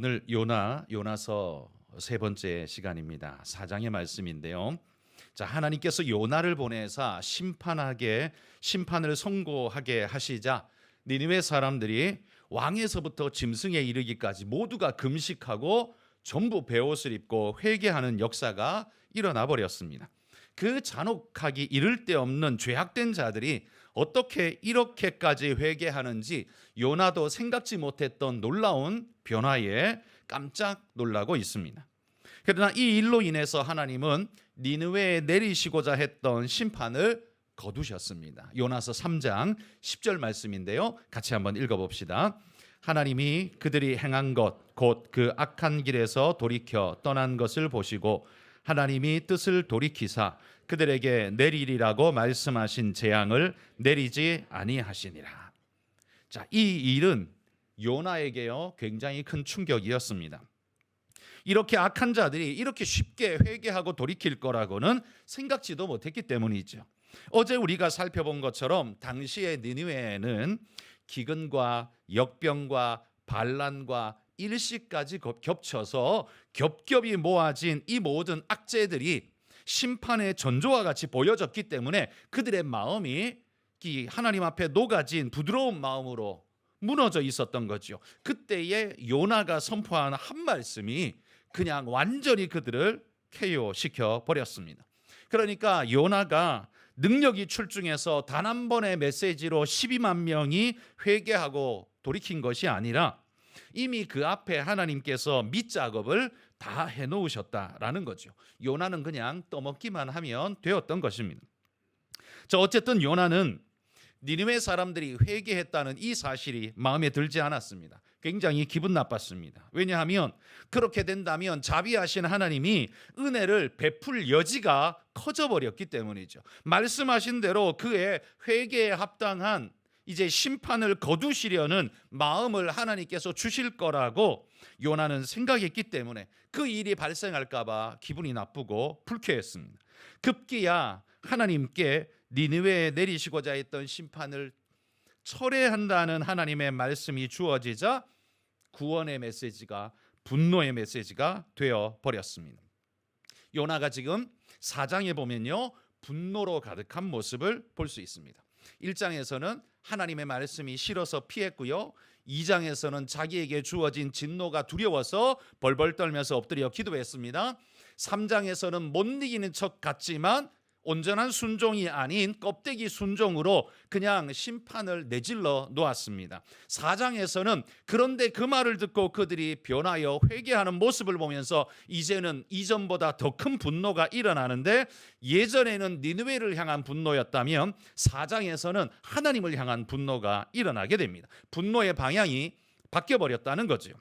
오늘 요나서 세 번째 시간입니다. 4장의 말씀인데요. 자, 하나님께서 요나를 보내사 심판을 선고하게 하시자 니느웨 사람들이 왕에서부터 짐승에 이르기까지 모두가 금식하고 전부 베옷을 입고 회개하는 역사가 일어나 버렸습니다. 그 잔혹하기 이를 데 없는 죄악된 자들이 어떻게 이렇게까지 회개하는지 요나도 생각지 못했던 놀라운 변화에 깜짝 놀라고 있습니다. 그러나 이 일로 인해서 하나님은 니느웨에 내리시고자 했던 심판을 거두셨습니다. 요나서 3장 10절 말씀인데요. 같이 한번 읽어봅시다. 하나님이 그들이 행한 것 곧 그 악한 길에서 돌이켜 떠난 것을 보시고 하나님이 뜻을 돌이키사 그들에게 내리리라고 말씀하신 재앙을 내리지 아니하시니라. 자, 이 일은 요나에게요 굉장히 큰 충격이었습니다. 이렇게 악한 자들이 이렇게 쉽게 회개하고 돌이킬 거라고는 생각지도 못했기 때문이죠. 어제 우리가 살펴본 것처럼 당시의 니느웨에는 기근과 역병과 반란과 일시까지 겹쳐서 겹겹이 모아진 이 모든 악재들이 심판의 전조와 같이 보여졌기 때문에 그들의 마음이 하나님 앞에 녹아진 부드러운 마음으로 무너져 있었던 거죠. 그때에 요나가 선포한 한 말씀이 그냥 완전히 그들을 KO 시켜 버렸습니다. 그러니까 요나가 능력이 출중해서 단 한 번의 메시지로 12만 명이 회개하고 돌이킨 것이 아니라 이미 그 앞에 하나님께서 밑작업을 다 해놓으셨다라는 거죠. 요나는 그냥 떠먹기만 하면 되었던 것입니다. 자, 어쨌든 요나는 니느웨 사람들이 회개했다는 이 사실이 마음에 들지 않았습니다. 굉장히 기분 나빴습니다. 왜냐하면 그렇게 된다면 자비하신 하나님이 은혜를 베풀 여지가 커져버렸기 때문이죠. 말씀하신 대로 그의 회개에 합당한 이제 심판을 거두시려는 마음을 하나님께서 주실 거라고 요나는 생각했기 때문에 그 일이 발생할까 봐 기분이 나쁘고 불쾌했습니다. 급기야 하나님께 니느웨에 내리시고자 했던 심판을 철회한다는 하나님의 말씀이 주어지자 구원의 메시지가 분노의 메시지가 되어 버렸습니다. 요나가 지금 4장에 보면요 분노로 가득한 모습을 볼 수 있습니다. 1장에서는 하나님의 말씀이 싫어서 피했고요. 2장에서는 자기에게 주어진 진노가 두려워서 벌벌 떨면서 엎드려 기도했습니다. 3장에서는 못 이기는 척 같지만 온전한 순종이 아닌 껍데기 순종으로 그냥 심판을 내질러 놓았습니다. 4장에서는 그런데 그 말을 듣고 그들이 변하여 회개하는 모습을 보면서 이제는 이전보다 더 큰 분노가 일어나는데 예전에는 니느웨를 향한 분노였다면 4장에서는 하나님을 향한 분노가 일어나게 됩니다. 분노의 방향이 바뀌어버렸다는 거죠.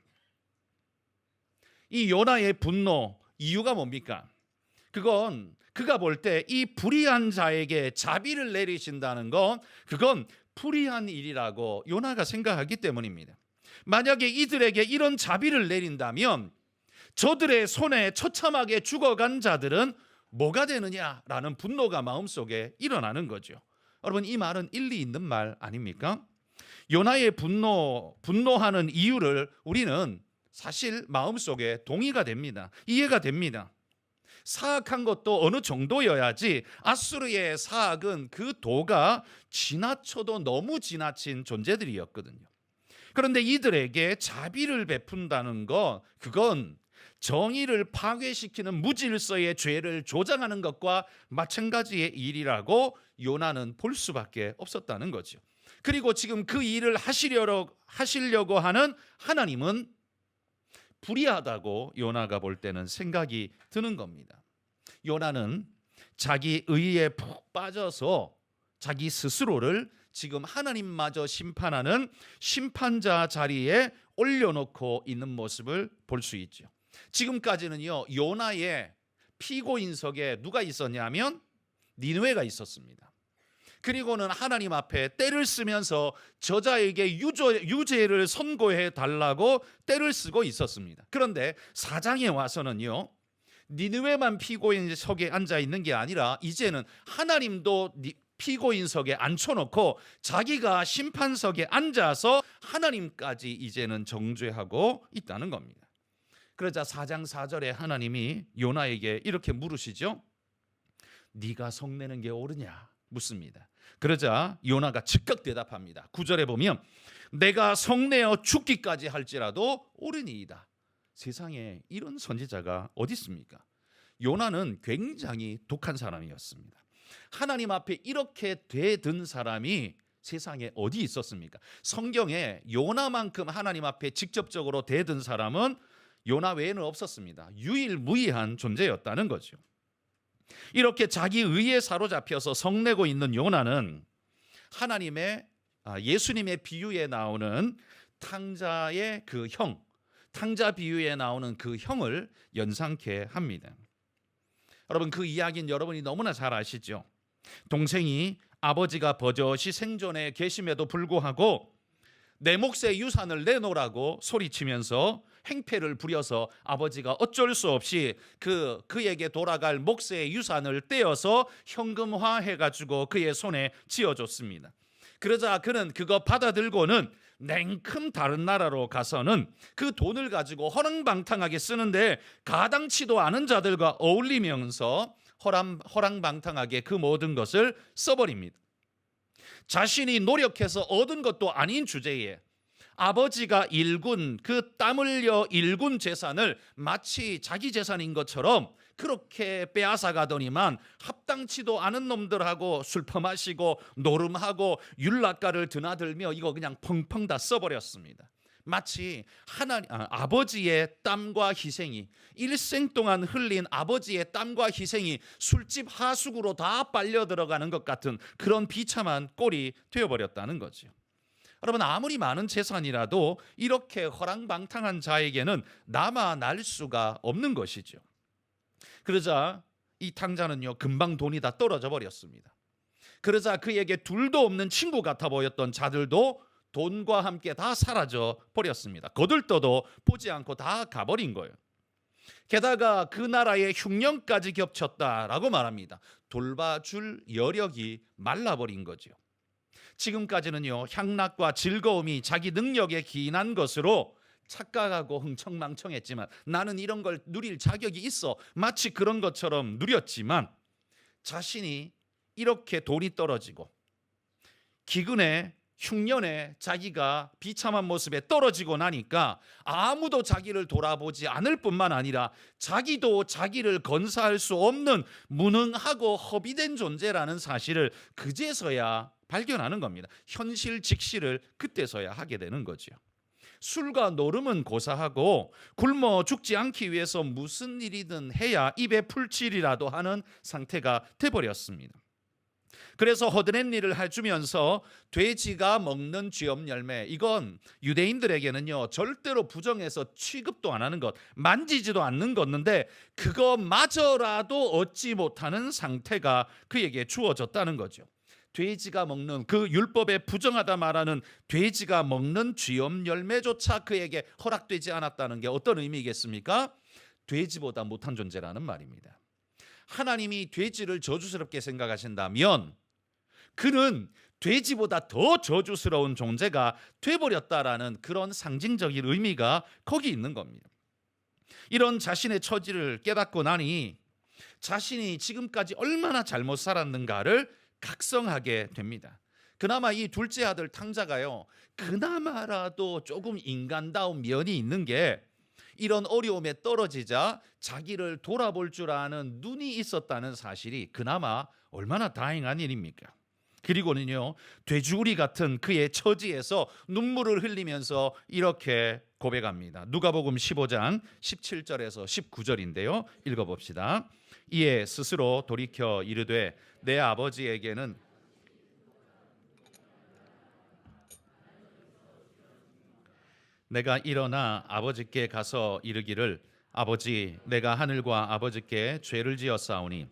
이 요나의 분노 이유가 뭡니까? 그건 그가 볼 때 이 불의한 자에게 자비를 내리신다는 건 그건 불의한 일이라고 요나가 생각하기 때문입니다. 만약에 이들에게 이런 자비를 내린다면 저들의 손에 처참하게 죽어간 자들은 뭐가 되느냐라는 분노가 마음속에 일어나는 거죠. 여러분 이 말은 일리 있는 말 아닙니까? 요나의 분노하는 이유를 우리는 사실 마음속에 동의가 됩니다. 이해가 됩니다. 사악한 것도 어느 정도여야지 아수르의 사악은 그 도가 지나쳐도 너무 지나친 존재들이었거든요. 그런데 이들에게 자비를 베푼다는 것 그건 정의를 파괴시키는 무질서의 죄를 조장하는 것과 마찬가지의 일이라고 요나는 볼 수밖에 없었다는 거죠. 그리고 지금 그 일을 하시려고 하는 하나님은 불의하다고 요나가 볼 때는 생각이 드는 겁니다. 요나는 자기 의에 푹 빠져서 자기 스스로를 지금 하나님마저 심판하는 심판자 자리에 올려놓고 있는 모습을 볼 수 있죠. 지금까지는요 요나의 피고인석에 누가 있었냐면 니느웨가 있었습니다. 그리고는 하나님 앞에 때를 쓰면서 저자에게 유죄를 선고해 달라고 때를 쓰고 있었습니다. 그런데 4장에 와서는요 니느웨만 피고인석에 앉아 있는 게 아니라 이제는 하나님도 피고인석에 앉혀놓고 자기가 심판석에 앉아서 하나님까지 이제는 정죄하고 있다는 겁니다. 그러자 4장 4절에 하나님이 요나에게 이렇게 물으시죠. 네가 성내는 게 옳으냐 묻습니다. 그러자 요나가 즉각 대답합니다. 9절에 보면 내가 성내어 죽기까지 할지라도 옳으니이다. 세상에 이런 선지자가 어디 있습니까? 요나는 굉장히 독한 사람이었습니다. 하나님 앞에 이렇게 대든 사람이 세상에 어디 있었습니까? 성경에 요나만큼 하나님 앞에 직접적으로 대든 사람은 요나 외에는 없었습니다. 유일무이한 존재였다는 거죠. 이렇게 자기 의에 사로잡혀서 성내고 있는 요나는 하나님의 예수님의 비유에 나오는 탕자의 그 형, 탕자 비유에 나오는 그 형을 연상케 합니다. 여러분, 그 이야기는 여러분이 너무나 잘 아시죠? 동생이 아버지가 버젓이 생존해 계심에도 불구하고 내 몫의 유산을 내놓으라고 소리치면서 행패를 부려서 아버지가 어쩔 수 없이 그에게 돌아갈 몫의 유산을 떼어서 현금화해가지고 그의 손에 쥐어줬습니다. 그러자 그는 그거 받아들고는 냉큼 다른 나라로 가서는 그 돈을 가지고 허랑방탕하게 쓰는데 가당치도 않은 자들과 어울리면서 허랑방탕하게 그 모든 것을 써버립니다. 자신이 노력해서 얻은 것도 아닌 주제에 아버지가 일군 그 땀 흘려 일군 재산을 마치 자기 재산인 것처럼 그렇게 빼앗아가더니만 합당치도 않은 놈들하고 술 퍼마시고 노름하고 율락가를 드나들며 이거 그냥 펑펑 다 써버렸습니다. 마치 아버지의 땀과 희생이 일생 동안 흘린 아버지의 땀과 희생이 술집 하수구로 다 빨려 들어가는 것 같은 그런 비참한 꼴이 되어버렸다는 거죠. 여러분, 아무리 많은 재산이라도 이렇게 허랑방탕한 자에게는 남아날 수가 없는 것이죠. 그러자 이 탕자는요 금방 돈이 다 떨어져 버렸습니다. 그러자 그에게 둘도 없는 친구 같아 보였던 자들도 돈과 함께 다 사라져 버렸습니다. 거들떠도 보지 않고 다 가버린 거예요. 게다가 그 나라의 흉년까지 겹쳤다라고 말합니다. 돌봐줄 여력이 말라버린 거죠. 지금까지는요 향락과 즐거움이 자기 능력에 기인한 것으로 착각하고 흥청망청했지만 나는 이런 걸 누릴 자격이 있어 마치 그런 것처럼 누렸지만 자신이 이렇게 돈이 떨어지고 기근에 흉년에 자기가 비참한 모습에 떨어지고 나니까 아무도 자기를 돌아보지 않을 뿐만 아니라 자기도 자기를 건사할 수 없는 무능하고 허비된 존재라는 사실을 그제서야 발견하는 겁니다. 현실 직시를 그때서야 하게 되는 거죠. 술과 노름은 고사하고 굶어 죽지 않기 위해서 무슨 일이든 해야 입에 풀칠이라도 하는 상태가 돼버렸습니다. 그래서 허드렛 일을 해주면서 돼지가 먹는 쥐염 열매, 이건 유대인들에게는요 절대로 부정해서 취급도 안 하는 것, 만지지도 않는 것인데 그거마저라도 얻지 못하는 상태가 그에게 주어졌다는 거죠. 돼지가 먹는 그 율법에 부정하다 말하는 돼지가 먹는 쥐염 열매조차 그에게 허락되지 않았다는 게 어떤 의미겠습니까? 돼지보다 못한 존재라는 말입니다. 하나님이 돼지를 저주스럽게 생각하신다면 그는 돼지보다 더 저주스러운 존재가 돼버렸다라는 그런 상징적인 의미가 거기 있는 겁니다. 이런 자신의 처지를 깨닫고 나니 자신이 지금까지 얼마나 잘못 살았는가를 각성하게 됩니다. 그나마 이 둘째 아들 탕자가요 그나마라도 조금 인간다운 면이 있는 게 이런 어려움에 떨어지자 자기를 돌아볼 줄 아는 눈이 있었다는 사실이 그나마 얼마나 다행한 일입니까? 그리고는요 돼지우리 같은 그의 처지에서 눈물을 흘리면서 이렇게 고백합니다. 누가복음 15장 17절에서 19절인데요 읽어봅시다. 이에 스스로 돌이켜 이르되 내 아버지에게는 내가 일어나 아버지께 가서 이르기를 아버지 내가 하늘과 아버지께 죄를 지었사오니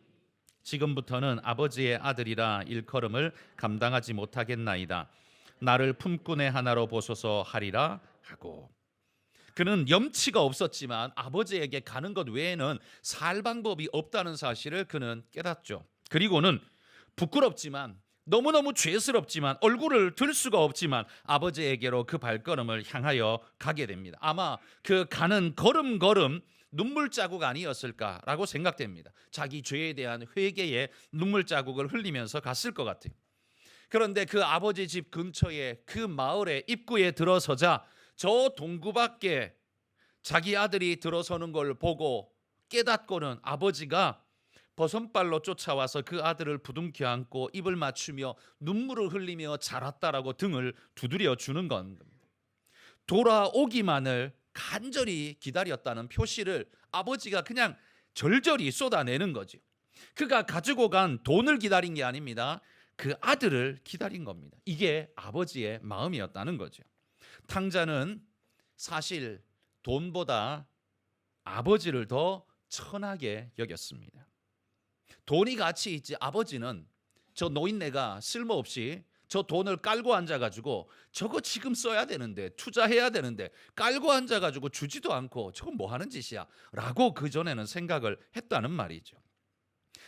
지금부터는 아버지의 아들이라 일컬음을 감당하지 못하겠나이다. 나를 품꾼의 하나로 보소서 하리라 하고. 그는 염치가 없었지만 아버지에게 가는 것 외에는 살 방법이 없다는 사실을 그는 깨닫죠. 그리고는 부끄럽지만 너무너무 죄스럽지만 얼굴을 들 수가 없지만 아버지에게로 그 발걸음을 향하여 가게 됩니다. 아마 그 가는 걸음걸음 눈물 자국 아니었을까라고 생각됩니다. 자기 죄에 대한 회개의 눈물 자국을 흘리면서 갔을 것 같아요. 그런데 그 아버지 집 근처에 그 마을의 입구에 들어서자 저 동구 밖에 자기 아들이 들어서는 걸 보고 깨닫고는 아버지가 버선발로 쫓아와서 그 아들을 부둥켜 안고 입을 맞추며 눈물을 흘리며 자랐다라고 등을 두드려 주는 겁니다. 돌아오기만을 간절히 기다렸다는 표시를 아버지가 그냥 절절히 쏟아내는 거죠. 그가 가지고 간 돈을 기다린 게 아닙니다. 그 아들을 기다린 겁니다. 이게 아버지의 마음이었다는 거죠. 탕자는 사실 돈보다 아버지를 더 천하게 여겼습니다. 돈이 가치 있지 아버지는 저 노인네가 쓸모없이 저 돈을 깔고 앉아가지고 저거 지금 써야 되는데 투자해야 되는데 깔고 앉아가지고 주지도 않고 저건 뭐 하는 짓이야 라고 그전에는 생각을 했다는 말이죠.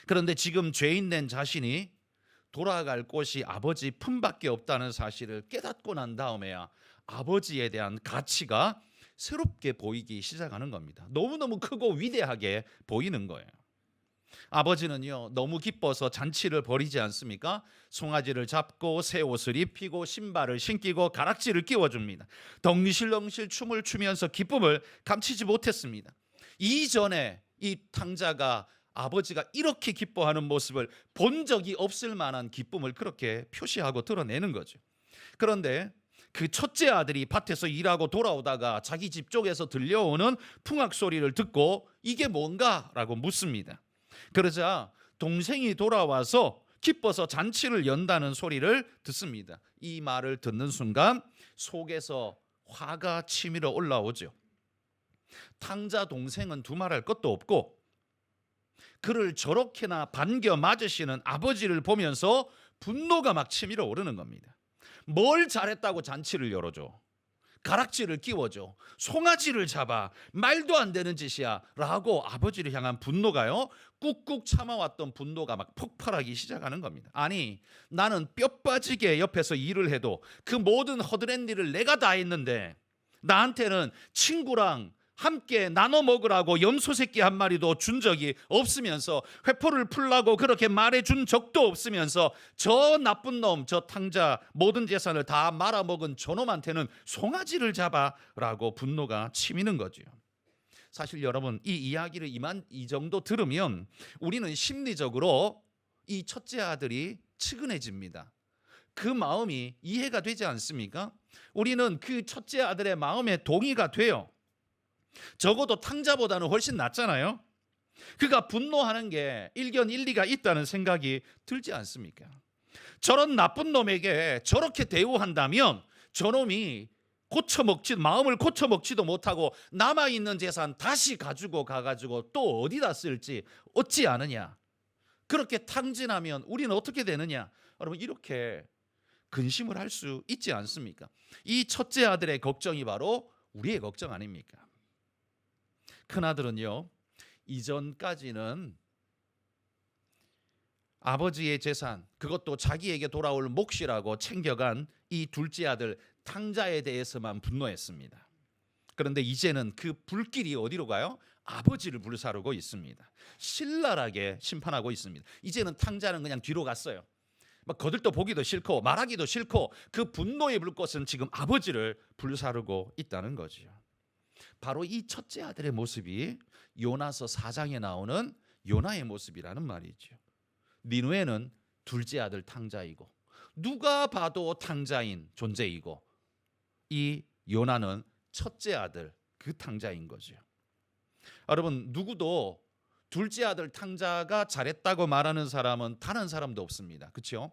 그런데 지금 죄인 된 자신이 돌아갈 곳이 아버지 품밖에 없다는 사실을 깨닫고 난 다음에야 아버지에 대한 가치가 새롭게 보이기 시작하는 겁니다. 너무너무 크고 위대하게 보이는 거예요. 아버지는요 너무 기뻐서 잔치를 벌이지 않습니까? 송아지를 잡고 새 옷을 입히고 신발을 신기고 가락지를 끼워줍니다. 덩실덩실 춤을 추면서 기쁨을 감추지 못했습니다. 이전에 이 탕자가 아버지가 이렇게 기뻐하는 모습을 본 적이 없을 만한 기쁨을 그렇게 표시하고 드러내는 거죠. 그런데 그 첫째 아들이 밭에서 일하고 돌아오다가 자기 집 쪽에서 들려오는 풍악 소리를 듣고 이게 뭔가? 라고 묻습니다. 그러자 동생이 돌아와서 기뻐서 잔치를 연다는 소리를 듣습니다. 이 말을 듣는 순간 속에서 화가 치밀어 올라오죠. 탕자 동생은 두말할 것도 없고 그를 저렇게나 반겨 맞으시는 아버지를 보면서 분노가 막 치밀어 오르는 겁니다. 뭘 잘했다고 잔치를 열어줘? 가락지를 끼워줘. 송아지를 잡아. 말도 안 되는 짓이야 라고 아버지를 향한 분노가요 꾹꾹 참아왔던 분노가 막 폭발하기 시작하는 겁니다. 아니 나는 뼈 빠지게 옆에서 일을 해도 그 모든 허드렛 일을 내가 다 했는데 나한테는 친구랑 함께 나눠 먹으라고 염소 새끼 한 마리도 준 적이 없으면서 회포를 풀라고 그렇게 말해준 적도 없으면서 저 나쁜 놈, 저 탕자 모든 재산을 다 말아먹은 저놈한테는 송아지를 잡아라고 분노가 치미는 거죠. 사실 여러분 이 이야기를 이 정도 들으면 우리는 심리적으로 이 첫째 아들이 측은해집니다. 그 마음이 이해가 되지 않습니까? 우리는 그 첫째 아들의 마음에 동의가 돼요. 적어도 탕자보다는 훨씬 낫잖아요. 그가 분노하는 게 일견 일리가 있다는 생각이 들지 않습니까? 저런 나쁜 놈에게 저렇게 대우한다면 저놈이 마음을 고쳐먹지도 못하고 남아있는 재산 다시 가지고 가가지고 또 어디다 쓸지 어찌 아느냐. 그렇게 탕진하면 우리는 어떻게 되느냐. 여러분 이렇게 근심을 할 수 있지 않습니까? 이 첫째 아들의 걱정이 바로 우리의 걱정 아닙니까? 큰아들은요 이전까지는 아버지의 재산 그것도 자기에게 돌아올 몫이라고 챙겨간 이 둘째 아들 탕자에 대해서만 분노했습니다. 그런데 이제는 그 불길이 어디로 가요? 아버지를 불사르고 있습니다. 신랄하게 심판하고 있습니다. 이제는 탕자는 그냥 뒤로 갔어요. 막 거들떠 보기도 싫고 말하기도 싫고 그 분노의 불꽃은 지금 아버지를 불사르고 있다는 거죠. 바로 이 첫째 아들의 모습이 요나서 4장에 나오는 요나의 모습이라는 말이죠. 니누에는 둘째 아들 탕자이고 누가 봐도 탕자인 존재이고 이 요나는 첫째 아들 그 탕자인 거죠. 여러분 누구도 둘째 아들 탕자가 잘했다고 말하는 사람은 단 한 사람도 없습니다. 그렇죠?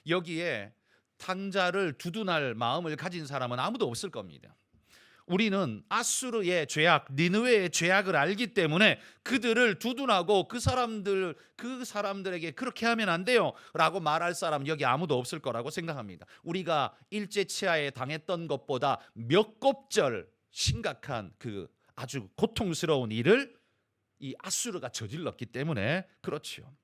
여기에 탕자를 두둔할 마음을 가진 사람은 아무도 없을 겁니다. 우리는 아수르의 죄악, 니느웨의 죄악을 알기 때문에 그들을 두둔하고 그 사람들에게 그렇게 하면 안 돼요 라고 말할 사람 여기 아무도 없을 거라고 생각합니다. 우리가 일제치하에 당했던 것보다 몇 곱절 심각한 그 아주 고통스러운 일을 이 아수르가 저질렀기 때문에 그렇죠.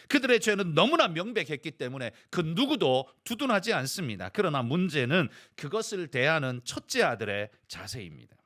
그들의 죄는 너무나 명백했기 때문에 그 누구도 두둔하지 않습니다. 그러나 문제는 그것을 대하는 첫째 아들의 자세입니다.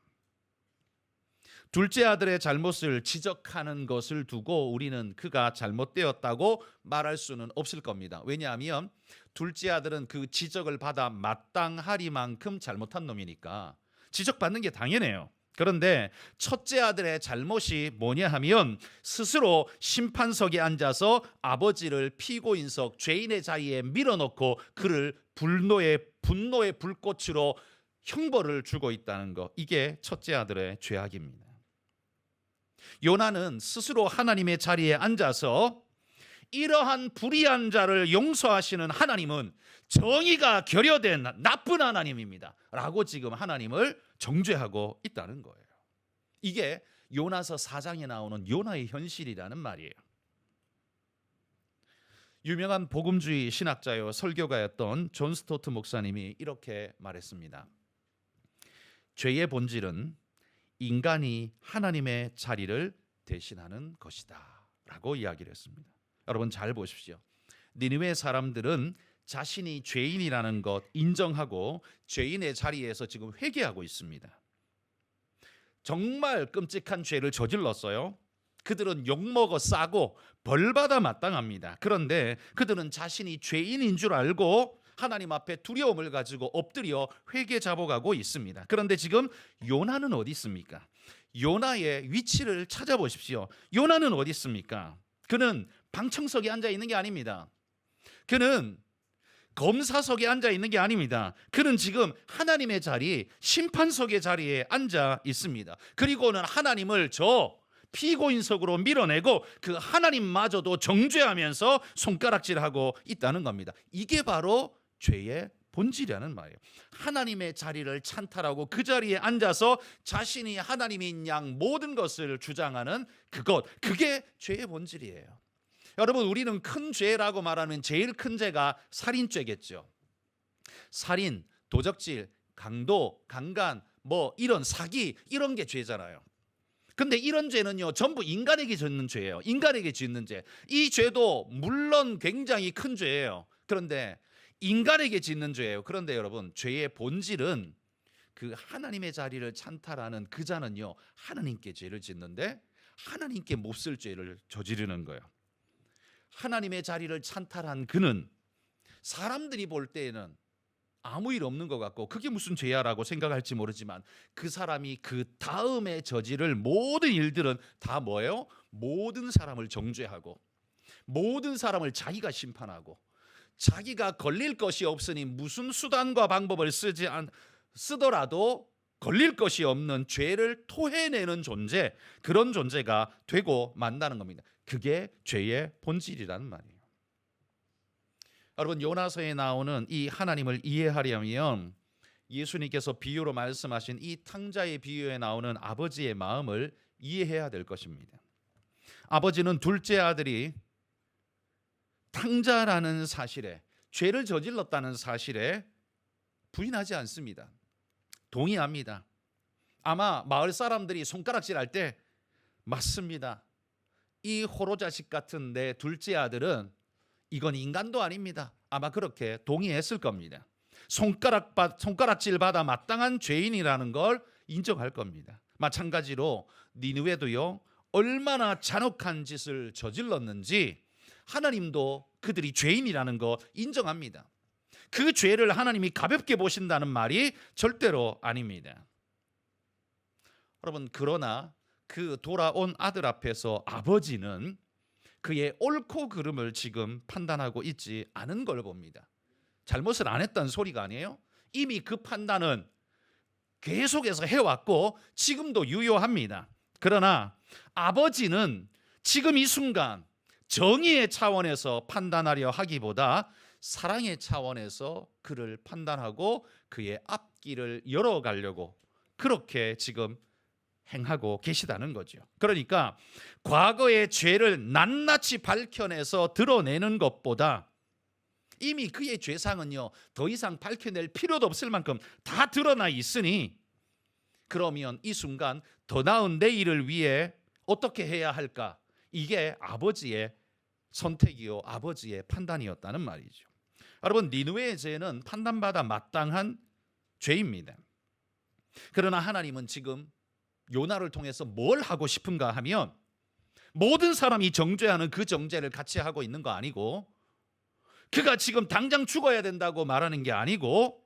둘째 아들의 잘못을 지적하는 것을 두고 우리는 그가 잘못되었다고 말할 수는 없을 겁니다. 왜냐하면 둘째 아들은 그 지적을 받아 마땅하리만큼 잘못한 놈이니까 지적받는 게 당연해요. 그런데 첫째 아들의 잘못이 뭐냐 하면 스스로 심판석에 앉아서 아버지를 피고인석 죄인의 자리에 밀어넣고 그를 분노의 불꽃으로 형벌을 주고 있다는 것, 이게 첫째 아들의 죄악입니다. 요나는 스스로 하나님의 자리에 앉아서 이러한 불의한 자를 용서하시는 하나님은 정의가 결여된 나쁜 하나님입니다 라고 지금 하나님을 정죄하고 있다는 거예요. 이게 요나서 4장에 나오는 요나의 현실이라는 말이에요. 유명한 복음주의 신학자요 설교가였던 존 스토트 목사님이 이렇게 말했습니다. 죄의 본질은 인간이 하나님의 자리를 대신하는 것이다 라고 이야기를 했습니다. 여러분 잘 보십시오. 니느웨 사람들은 자신이 죄인이라는 것 인정하고 죄인의 자리에서 지금 회개하고 있습니다. 정말 끔찍한 죄를 저질렀어요. 그들은 욕먹어 싸고 벌받아 마땅합니다. 그런데 그들은 자신이 죄인인 줄 알고 하나님 앞에 두려움을 가지고 엎드려 회개 잡아가고 있습니다. 그런데 지금 요나는 어디 있습니까? 요나의 위치를 찾아보십시오. 요나는 어디 있습니까? 그는 방청석에 앉아 있는 게 아닙니다. 그는 검사석에 앉아 있는 게 아닙니다. 그는 지금 하나님의 자리, 심판석의 자리에 앉아 있습니다. 그리고는 하나님을 저 피고인석으로 밀어내고 그 하나님마저도 정죄하면서 손가락질하고 있다는 겁니다. 이게 바로 죄의 본질이라는 말이에요. 하나님의 자리를 찬탈하고 그 자리에 앉아서 자신이 하나님인 양 모든 것을 주장하는 그게 죄의 본질이에요. 여러분, 우리는 큰 죄라고 말하면 제일 큰 죄가 살인죄겠죠. 살인, 도적질, 강도, 강간, 이런 사기, 이런 게 죄잖아요. 근데 이런 죄는요 전부 인간에게 짓는 죄예요. 인간에게 짓는 죄. 이 죄도 물론 굉장히 큰 죄예요. 그런데 인간에게 짓는 죄예요. 그런데 여러분, 죄의 본질은 그 하나님의 자리를 찬탈하는 그 자는요 하나님께 죄를 짓는데 하나님께 몹쓸 죄를 저지르는 거예요. 하나님의 자리를 찬탈한 그는 사람들이 볼 때에는 아무 일 없는 것 같고 그게 무슨 죄야라고 생각할지 모르지만 그 사람이 그 다음에 저지를 모든 일들은 다 뭐예요? 모든 사람을 정죄하고 모든 사람을 자기가 심판하고 자기가 걸릴 것이 없으니 무슨 수단과 방법을 쓰더라도 걸릴 것이 없는 죄를 토해내는 존재, 그런 존재가 되고 만다는 겁니다. 그게 죄의 본질이라는 말이에요. 여러분, 요나서에 나오는 이 하나님을 이해하려면 예수님께서 비유로 말씀하신 이 탕자의 비유에 나오는 아버지의 마음을 이해해야 될 것입니다. 아버지는 둘째 아들이 탕자라는 사실에, 죄를 저질렀다는 사실에 부인하지 않습니다. 동의합니다. 아마 마을 사람들이 손가락질할 때 맞습니다. 이 호로자식 같은 내 둘째 아들은 이건 인간도 아닙니다. 아마 그렇게 동의했을 겁니다. 손가락질 받아 마땅한 죄인이라는 걸 인정할 겁니다. 마찬가지로 니느웨도요 얼마나 잔혹한 짓을 저질렀는지 하나님도 그들이 죄인이라는 거 인정합니다. 그 죄를 하나님이 가볍게 보신다는 말이 절대로 아닙니다. 여러분, 그러나 그 돌아온 아들 앞에서 아버지는 그의 옳고 그름을 지금 판단하고 있지 않은 걸 봅니다. 잘못을 안 했다는 소리가 아니에요. 이미 그 판단은 계속해서 해왔고 지금도 유효합니다. 그러나 아버지는 지금 이 순간 정의의 차원에서 판단하려 하기보다 사랑의 차원에서 그를 판단하고 그의 앞길을 열어가려고 그렇게 지금 행하고 계시다는 거죠. 그러니까 과거의 죄를 낱낱이 밝혀내서 드러내는 것보다 이미 그의 죄상은요 더 이상 밝혀낼 필요도 없을 만큼 다 드러나 있으니 그러면 이 순간 더 나은 내일을 위해 어떻게 해야 할까? 이게 아버지의 선택이요 아버지의 판단이었다는 말이죠. 여러분, 니느웨의 죄는 판단받아 마땅한 죄입니다. 그러나 하나님은 지금 요나를 통해서 뭘 하고 싶은가 하면, 모든 사람이 정죄하는 그 정죄를 같이 하고 있는 거 아니고, 그가 지금 당장 죽어야 된다고 말하는 게 아니고,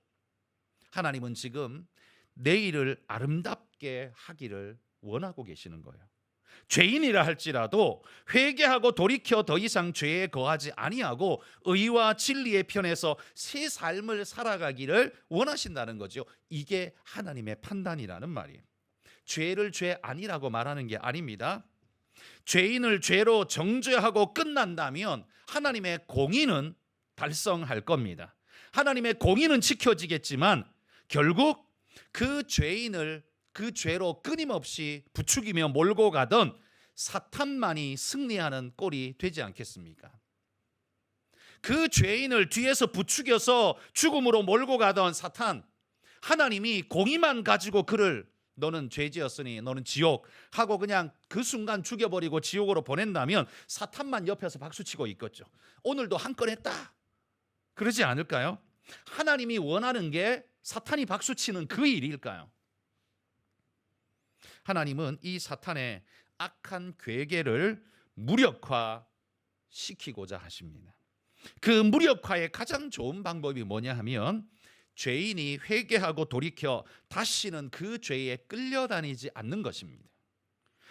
하나님은 지금 내일을 아름답게 하기를 원하고 계시는 거예요. 죄인이라 할지라도 회개하고 돌이켜 더 이상 죄에 거하지 아니하고 의와 진리의 편에서 새 삶을 살아가기를 원하신다는 거죠. 이게 하나님의 판단이라는 말이에요. 죄를 죄 아니라고 말하는 게 아닙니다. 죄인을 죄로 정죄하고 끝난다면 하나님의 공의는 달성할 겁니다. 하나님의 공의는 지켜지겠지만 결국 그 죄인을 그 죄로 끊임없이 부추기며 몰고 가던 사탄만이 승리하는 꼴이 되지 않겠습니까? 그 죄인을 뒤에서 부추겨서 죽음으로 몰고 가던 사탄, 하나님이 공의만 가지고 그를 너는 죄지었으니 너는 지옥 하고 그냥 그 순간 죽여버리고 지옥으로 보낸다면 사탄만 옆에서 박수치고 있겠죠. 오늘도 한 건 했다, 그러지 않을까요? 하나님이 원하는 게 사탄이 박수치는 그 일일까요? 하나님은 이 사탄의 악한 괴계를 무력화시키고자 하십니다. 그 무력화의 가장 좋은 방법이 뭐냐 하면, 죄인이 회개하고 돌이켜 다시는 그 죄에 끌려다니지 않는 것입니다.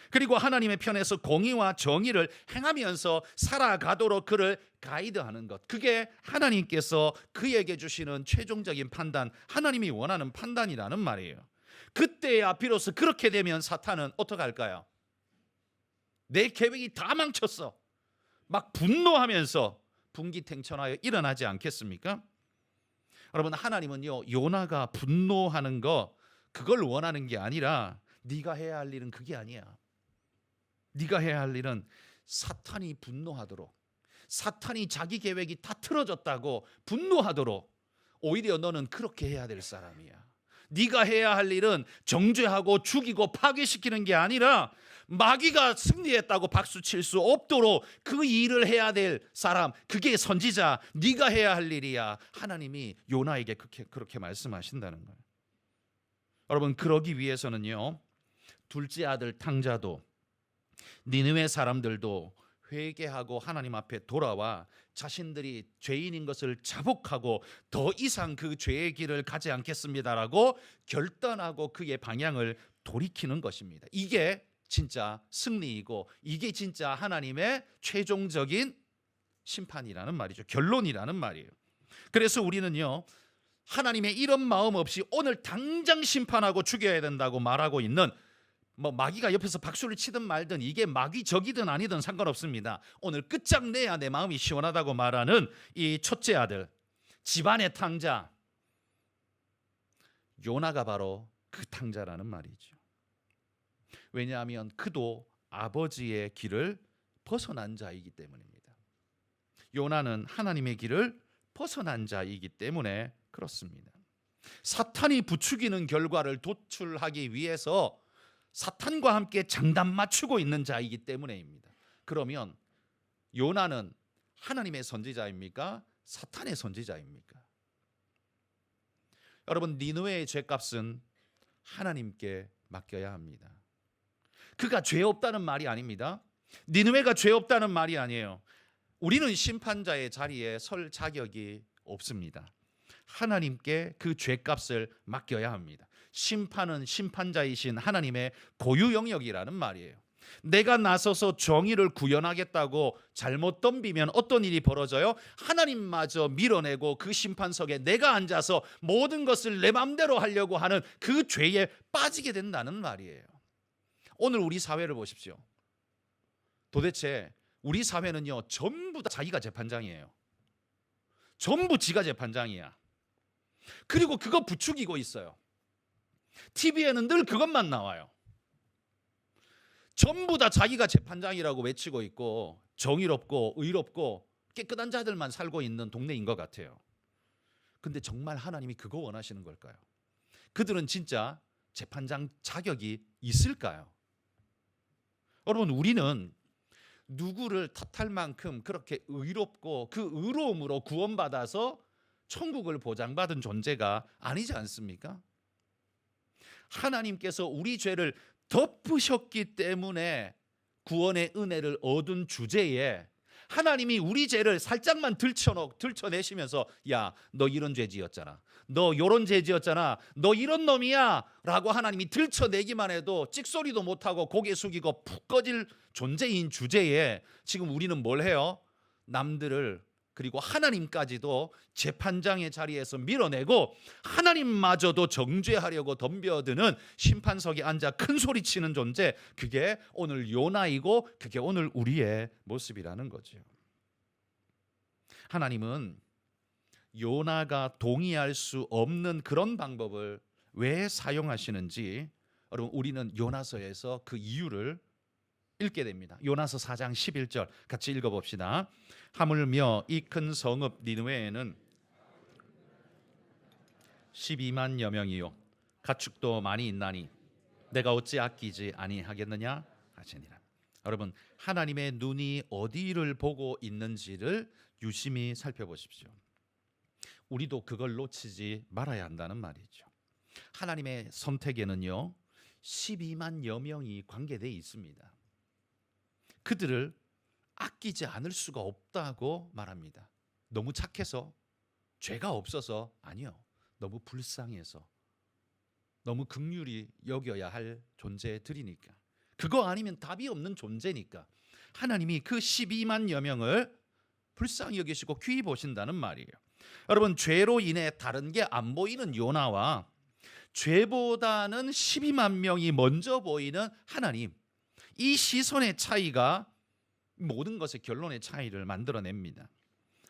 그리고 하나님의 편에서 공의와 정의를 행하면서 살아가도록 그를 가이드하는 것, 그게 하나님께서 그에게 주시는 최종적인 판단, 하나님이 원하는 판단이라는 말이에요. 그때야 비로소 그렇게 되면 사탄은 어떻게 할까요? 내 계획이 다 망쳤어, 막 분노하면서 분기탱천하여 일어나지 않겠습니까? 여러분, 하나님은요 요나가 분노하는 거 그걸 원하는 게 아니라, 네가 해야 할 일은 그게 아니야. 네가 해야 할 일은 사탄이 분노하도록, 사탄이 자기 계획이 다 틀어졌다고 분노하도록, 오히려 너는 그렇게 해야 될 사람이야. 네가 해야 할 일은 정죄하고 죽이고 파괴시키는 게 아니라 마귀가 승리했다고 박수칠 수 없도록 그 일을 해야 될 사람, 그게 선지자, 네가 해야 할 일이야. 하나님이 요나에게 그렇게 말씀하신다는 거예요. 여러분, 그러기 위해서는요 둘째 아들 탕자도 니느웨 사람들도 회개하고 하나님 앞에 돌아와 자신들이 죄인인 것을 자복하고 더 이상 그 죄의 길을 가지 않겠습니다라고 결단하고 그의 방향을 돌이키는 것입니다. 이게 진짜 승리이고 이게 진짜 하나님의 최종적인 심판이라는 말이죠. 결론이라는 말이에요. 그래서 우리는요 하나님의 이런 마음 없이 오늘 당장 심판하고 죽여야 된다고 말하고 있는, 마귀가 옆에서 박수를 치든 말든 이게 마귀적이든 아니든 상관없습니다. 오늘 끝장내야 내 마음이 시원하다고 말하는 이 첫째 아들, 집안의 탕자 요나가 바로 그 탕자라는 말이죠. 왜냐하면 그도 아버지의 길을 벗어난 자이기 때문입니다. 요나는 하나님의 길을 벗어난 자이기 때문에 그렇습니다. 사탄이 부추기는 결과를 도출하기 위해서 사탄과 함께 장단 맞추고 있는 자이기 때문에입니다. 그러면 요나는 하나님의 선지자입니까? 사탄의 선지자입니까? 여러분, 니느웨의 죄값은 하나님께 맡겨야 합니다. 그가 죄 없다는 말이 아닙니다. 니느웨가 죄 없다는 말이 아니에요. 우리는 심판자의 자리에 설 자격이 없습니다. 하나님께 그 죄값을 맡겨야 합니다. 심판은 심판자이신 하나님의 고유 영역이라는 말이에요. 내가 나서서 정의를 구현하겠다고 잘못 덤비면 어떤 일이 벌어져요? 하나님마저 밀어내고 그 심판석에 내가 앉아서 모든 것을 내 맘대로 하려고 하는 그 죄에 빠지게 된다는 말이에요. 오늘 우리 사회를 보십시오. 도대체 우리 사회는요 전부 다 자기가 재판장이에요. 전부 지가 재판장이야. 그리고 그거 부추기고 있어요. TV에는 늘 그것만 나와요. 전부 다 자기가 재판장이라고 외치고 있고 정의롭고 의롭고 깨끗한 자들만 살고 있는 동네인 것 같아요. 근데 정말 하나님이 그거 원하시는 걸까요? 그들은 진짜 재판장 자격이 있을까요? 여러분, 우리는 누구를 탓할 만큼 그렇게 의롭고 그 의로움으로 구원받아서 천국을 보장받은 존재가 아니지 않습니까? 하나님께서 우리 죄를 덮으셨기 때문에 구원의 은혜를 얻은 주제에 하나님이 우리 죄를 살짝만 들춰내시면서 야, 너 이런 죄 지었잖아. 너 요런 죄 지었잖아. 너 이런 놈이야. 라고 하나님이 들춰내기만 해도 찍소리도 못하고 고개 숙이고 푹 꺼질 존재인 주제에 지금 우리는 뭘 해요? 남들을 그리고 하나님까지도 재판장의 자리에서 밀어내고 하나님마저도 정죄하려고 덤벼드는 심판석에 앉아 큰 소리치는 존재, 그게 오늘 요나이고 그게 오늘 우리의 모습이라는 거죠. 하나님은 요나가 동의할 수 없는 그런 방법을 왜 사용하시는지 여러분 우리는 요나서에서 그 이유를 읽게 됩니다. 요나서 4장 11절 같이 읽어봅시다. 하물며 이 큰 성읍 니느웨에는 12만여 명이요 가축도 많이 있나니 내가 어찌 아끼지 아니하겠느냐 하시니라. 여러분 하나님의 눈이 어디를 보고 있는지를 유심히 살펴보십시오. 우리도 그걸 놓치지 말아야 한다는 말이죠. 하나님의 선택에는요 12만여 명이 관계되어 있습니다. 그들을 아끼지 않을 수가 없다고 말합니다. 너무 착해서, 죄가 없어서, 아니요. 너무 불쌍해서, 너무 긍휼히 여겨야 할 존재들이니까. 그거 아니면 답이 없는 존재니까 하나님이 그 12만여 명을 불쌍히 여기시고 귀히 보신다는 말이에요. 여러분 죄로 인해 다른 게 안 보이는 요나와 죄보다는 12만 명이 먼저 보이는 하나님, 이 시선의 차이가 모든 것의 결론의 차이를 만들어냅니다.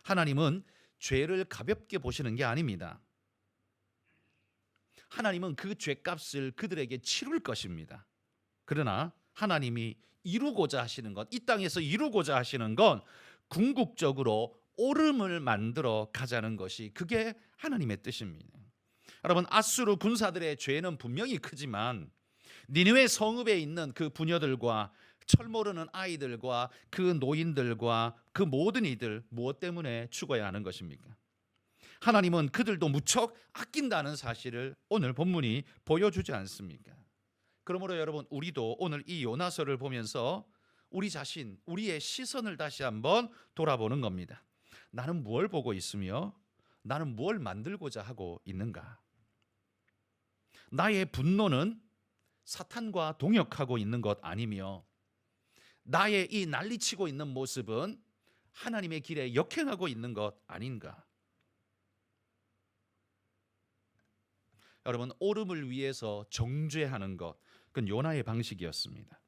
하나님은 죄를 가볍게 보시는 게 아닙니다. 하나님은 그 죄값을 그들에게 치룰 것입니다. 그러나 하나님이 이루고자 하시는 것, 이 땅에서 이루고자 하시는 건 궁극적으로 옳음을 만들어 가자는 것이 그게 하나님의 뜻입니다. 여러분 아수르 군사들의 죄는 분명히 크지만 니느웨 성읍에 있는 그 부녀들과 철 모르는 아이들과 그 노인들과 그 모든 이들 무엇 때문에 죽어야 하는 것입니까? 하나님은 그들도 무척 아낀다는 사실을 오늘 본문이 보여주지 않습니까? 그러므로 여러분 우리도 오늘 이 요나서를 보면서 우리 자신, 우리의 시선을 다시 한번 돌아보는 겁니다. 나는 무엇을 보고 있으며 나는 무엇을 만들고자 하고 있는가? 나의 분노는 사탄과 동역하고 있는 것 아니며 나의 이 난리치고 있는 모습은 하나님의 길에 역행하고 있는 것 아닌가? 여러분 옳음을 위해서 정죄하는 것, 그건 요나의 방식이었습니다.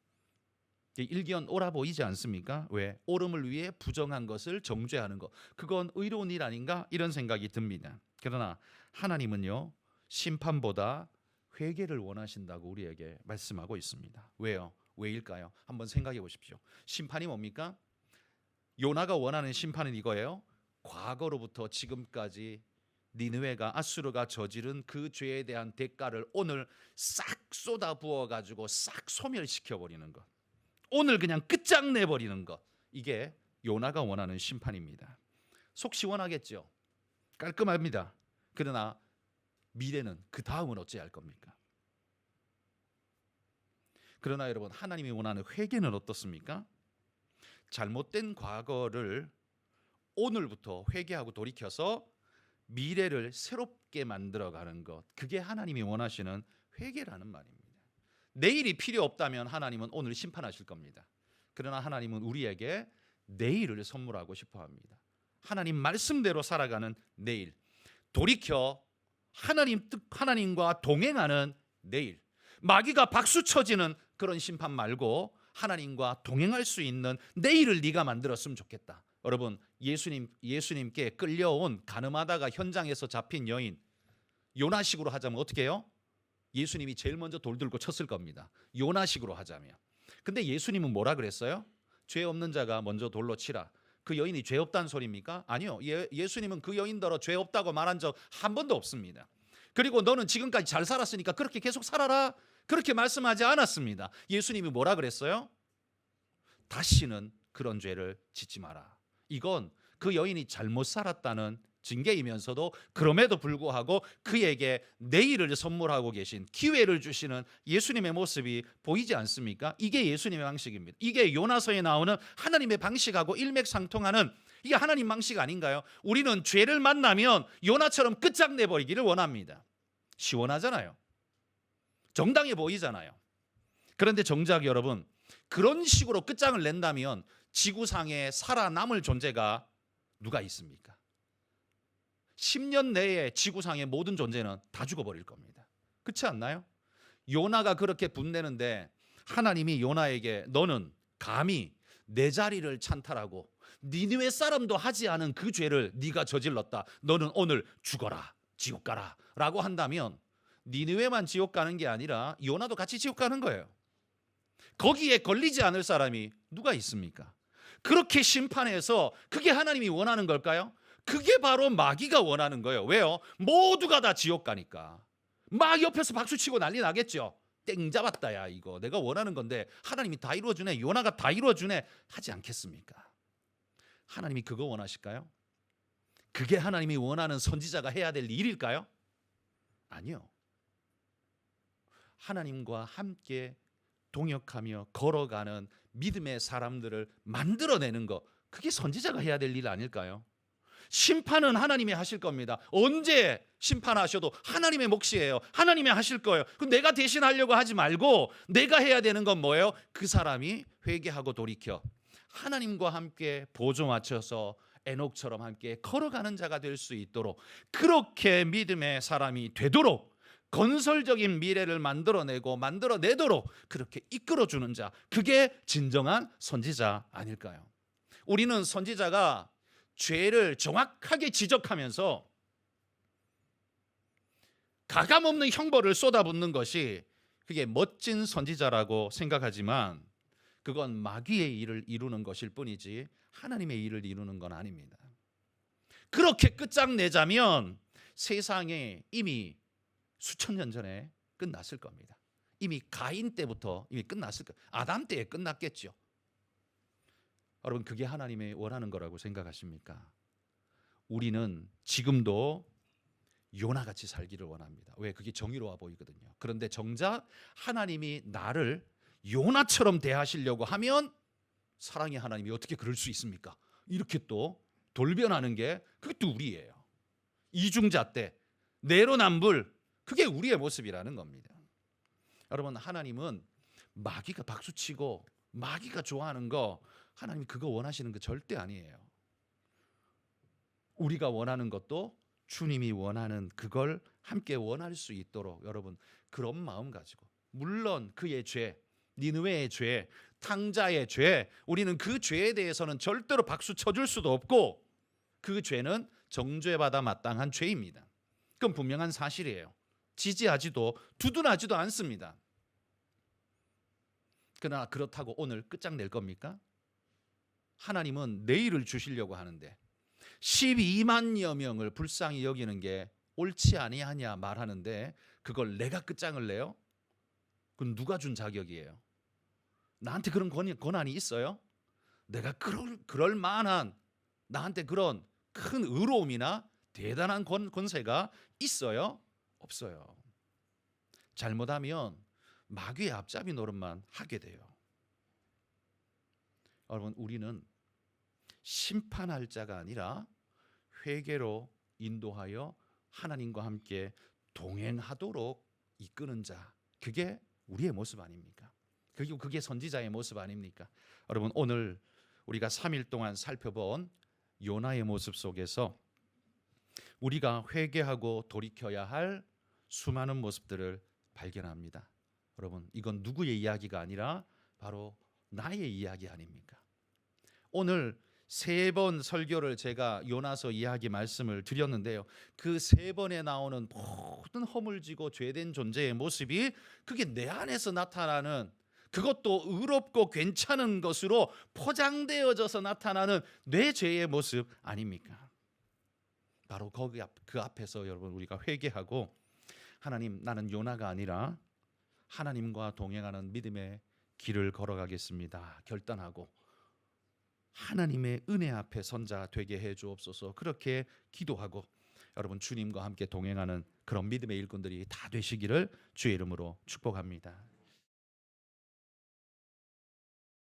일견 옳아 보이지 않습니까? 왜? 옳음을 위해 부정한 것을 정죄하는 것, 그건 의로운 일 아닌가? 이런 생각이 듭니다. 그러나 하나님은요 심판보다 회개를 원하신다고 우리에게 말씀하고 있습니다. 왜요? 왜일까요? 한번 생각해 보십시오. 심판이 뭡니까? 요나가 원하는 심판은 이거예요. 과거로부터 지금까지 니느웨가 아수르가 저지른 그 죄에 대한 대가를 오늘 싹 쏟아부어 가지고 싹 소멸시켜 버리는 것, 오늘 그냥 끝장내 버리는 것, 이게 요나가 원하는 심판입니다. 속 시원하겠죠? 깔끔합니다. 그러나 미래는 그 다음은 어찌할 겁니까? 그러나 여러분 하나님이 원하는 회개는 어떻습니까? 잘못된 과거를 오늘부터 회개하고 돌이켜서 미래를 새롭게 만들어가는 것, 그게 하나님이 원하시는 회개라는 말입니다. 내일이 필요 없다면 하나님은 오늘 심판하실 겁니다. 그러나 하나님은 우리에게 내일을 선물하고 싶어 합니다. 하나님 말씀대로 살아가는 내일, 돌이켜 하나님과 동행하는 내일, 마귀가 박수 쳐지는 그런 심판 말고 하나님과 동행할 수 있는 내일을 네가 만들었으면 좋겠다. 여러분 예수님께 끌려온 가늠하다가 현장에서 잡힌 여인, 요나식으로 하자면 어떻게 해요? 예수님이 제일 먼저 돌 들고 쳤을 겁니다. 요나식으로 하자면. 근데 예수님은 뭐라 그랬어요? 죄 없는 자가 먼저 돌로 치라. 그 여인이 죄 없다는 소리입니까? 아니요. 예수님은 그 여인더러 죄 없다고 말한 적 한 번도 없습니다. 그리고 너는 지금까지 잘 살았으니까 그렇게 계속 살아라, 그렇게 말씀하지 않았습니다. 예수님이 뭐라 그랬어요? 다시는 그런 죄를 짓지 마라. 이건 그 여인이 잘못 살았다는 징계이면서도 그럼에도 불구하고 그에게 내일을 선물하고 계신, 기회를 주시는 예수님의 모습이 보이지 않습니까? 이게 예수님의 방식입니다. 이게 요나서에 나오는 하나님의 방식하고 일맥상통하는, 이게 하나님 방식 아닌가요? 우리는 죄를 만나면 요나처럼 끝장내버리기를 원합니다. 시원하잖아요. 정당해 보이잖아요. 그런데 정작 여러분, 그런 식으로 끝장을 낸다면 지구상에 살아남을 존재가 누가 있습니까? 10년 내에 지구상의 모든 존재는 다 죽어버릴 겁니다. 그렇지 않나요? 요나가 그렇게 분내는데 하나님이 요나에게 너는 감히 내 자리를 찬탈하고 니느웨 사람도 하지 않은 그 죄를 네가 저질렀다. 너는 오늘 죽어라. 지옥 가라. 라고 한다면 니느웨만 지옥 가는 게 아니라 요나도 같이 지옥 가는 거예요. 거기에 걸리지 않을 사람이 누가 있습니까? 그렇게 심판해서 그게 하나님이 원하는 걸까요? 그게 바로 마귀가 원하는 거예요. 왜요? 모두가 다 지옥 가니까. 막 옆에서 박수치고 난리 나겠죠. 땡 잡았다 야, 이거 내가 원하는 건데 하나님이 다 이루어주네, 요나가 다 이루어주네 하지 않겠습니까? 하나님이 그거 원하실까요? 그게 하나님이 원하는 선지자가 해야 될 일일까요? 아니요. 하나님과 함께 동역하며 걸어가는 믿음의 사람들을 만들어내는 거, 그게 선지자가 해야 될 일 아닐까요? 심판은 하나님이 하실 겁니다. 언제 심판하셔도 하나님의 몫이에요. 하나님이 하실 거예요. 그럼 내가 대신 하려고 하지 말고 내가 해야 되는 건 뭐예요? 그 사람이 회개하고 돌이켜 하나님과 함께 보조 맞춰서 에녹처럼 함께 걸어가는 자가 될 수 있도록, 그렇게 믿음의 사람이 되도록 건설적인 미래를 만들어내도록 그렇게 이끌어주는 자, 그게 진정한 선지자 아닐까요? 우리는 선지자가 죄를 정확하게 지적하면서 가감없는 형벌을 쏟아붓는 것이 그게 멋진 선지자라고 생각하지만 그건 마귀의 일을 이루는 것일 뿐이지 하나님의 일을 이루는 건 아닙니다. 그렇게 끝장내자면 세상에 이미 수천 년 전에 끝났을 겁니다. 이미 가인 때부터 이미 끝났을 거예요. 아담 때에 끝났겠죠. 여러분, 그게 하나님의 원하는 거라고 생각하십니까? 우리는 지금도 요나같이 살기를 원합니다. 왜? 그게 정의로워 보이거든요. 그런데 정작 하나님이 나를 요나처럼 대하시려고 하면 사랑의 하나님이 어떻게 그럴 수 있습니까? 이렇게 또 돌변하는 게 그게 또 우리예요. 이중자 때 내로남불, 그게 우리의 모습이라는 겁니다. 여러분, 하나님은 마귀가 박수치고 마귀가 좋아하는 거, 하나님이 그거 원하시는 거 절대 아니에요. 우리가 원하는 것도 주님이 원하는 그걸 함께 원할 수 있도록 여러분 그런 마음 가지고, 물론 그의 죄, 니느웨의 죄, 탕자의 죄, 우리는 그 죄에 대해서는 절대로 박수 쳐줄 수도 없고 그 죄는 정죄받아 마땅한 죄입니다. 그건 분명한 사실이에요. 지지하지도 두둔하지도 않습니다. 그러나 그렇다고 오늘 끝장낼 겁니까? 하나님은 내일을 주시려고 하는데 12만여 명을 불쌍히 여기는 게 옳지 아니하냐 말하는데 그걸 내가 끝장을 내요? 그건 누가 준 자격이에요? 나한테 그런 권한이 있어요? 내가 그럴 만한, 나한테 그런 큰 의로움이나 대단한 권세가 있어요? 없어요. 잘못하면 마귀의 앞잡이 노릇만 하게 돼요. 여러분, 우리는 심판할 자가 아니라 회개로 인도하여 하나님과 함께 동행하도록 이끄는 자, 그게 우리의 모습 아닙니까? 그리고 그게 선지자의 모습 아닙니까? 여러분, 오늘 우리가 3일 동안 살펴본 요나의 모습 속에서 우리가 회개하고 돌이켜야 할 수많은 모습들을 발견합니다. 여러분, 이건 누구의 이야기가 아니라 바로 나의 이야기 아닙니까? 오늘 3번 설교를 제가 요나서 이야기 말씀을 드렸는데요. 그 3번에 나오는 모든 허물지고 죄된 존재의 모습이 그게 내 안에서 나타나는, 그것도 의롭고 괜찮은 것으로 포장되어져서 나타나는 내 죄의 모습 아닙니까? 바로 그 앞에서 여러분 우리가 회개하고 하나님, 나는 요나가 아니라 하나님과 동행하는 믿음의 길을 걸어가겠습니다 결단하고 하나님의 은혜 앞에 선자 되게 해 주옵소서. 그렇게 기도하고 여러분 주님과 함께 동행하는 그런 믿음의 일꾼들이 다 되시기를 주의 이름으로 축복합니다.